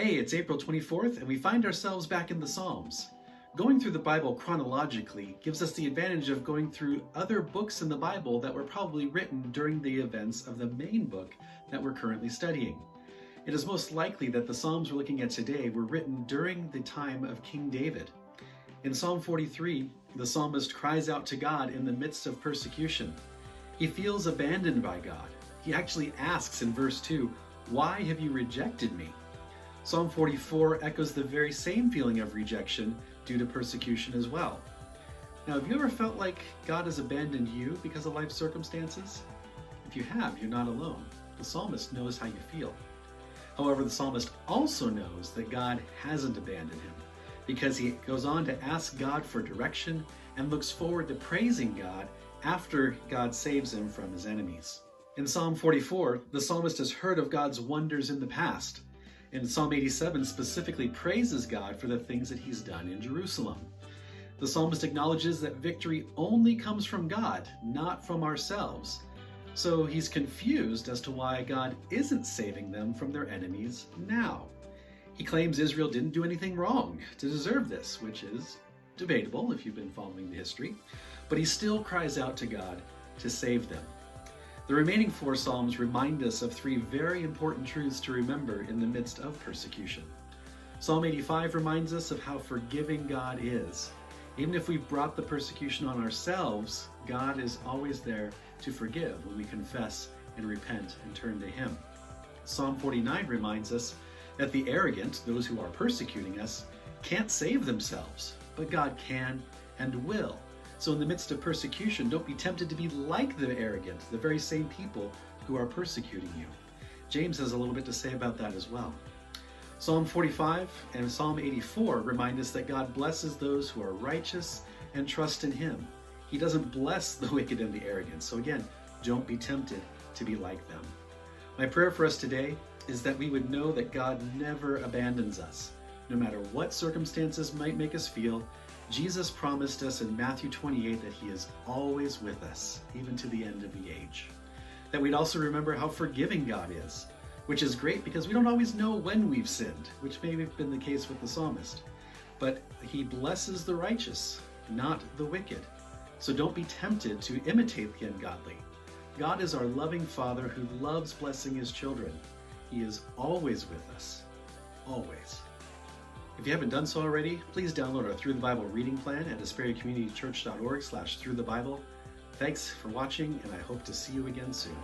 Hey, it's April 24th, and we find ourselves back in the Psalms. Going through the Bible chronologically gives us the advantage of going through other books in the Bible that were probably written during the events of the main book that we're currently studying. It is most likely that the Psalms we're looking at today were written during the time of King David. In Psalm 43, the psalmist cries out to God in the midst of persecution. He feels abandoned by God. He actually asks in verse 2, "Why have you rejected me?" Psalm 44 echoes the very same feeling of rejection due to persecution as well. Now, have you ever felt like God has abandoned you because of life circumstances? If you have, you're not alone. The psalmist knows how you feel. However, the psalmist also knows that God hasn't abandoned him because he goes on to ask God for direction and looks forward to praising God after God saves him from his enemies. In Psalm 44, the psalmist has heard of God's wonders in the past. And Psalm 87 specifically praises God for the things that he's done in Jerusalem. The psalmist acknowledges that victory only comes from God, not from ourselves. So he's confused as to why God isn't saving them from their enemies now. He claims Israel didn't do anything wrong to deserve this, which is debatable if you've been following the history, but he still cries out to God to save them. The remaining four Psalms remind us of three very important truths to remember in the midst of persecution. Psalm 85 reminds us of how forgiving God is. Even if we've brought the persecution on ourselves, God is always there to forgive when we confess and repent and turn to Him. Psalm 49 reminds us that the arrogant, those who are persecuting us, can't save themselves, but God can and will. So in the midst of persecution, don't be tempted to be like the arrogant, the very same people who are persecuting you. James has a little bit to say about that as well. Psalm 45 and Psalm 84 remind us that God blesses those who are righteous and trust in Him. He doesn't bless the wicked and the arrogant. So again, don't be tempted to be like them. My prayer for us today is that we would know that God never abandons us. No matter what circumstances might make us feel, Jesus promised us in Matthew 28 that He is always with us, even to the end of the age. That we'd also remember how forgiving God is, which is great because we don't always know when we've sinned, which may have been the case with the psalmist. But He blesses the righteous, not the wicked. So don't be tempted to imitate the ungodly. God is our loving Father who loves blessing His children. He is always with us, always. If you haven't done so already, please download our Through the Bible reading plan at asperiercommunitychurch.org/throughthebible. Thanks for watching, and I hope to see you again soon.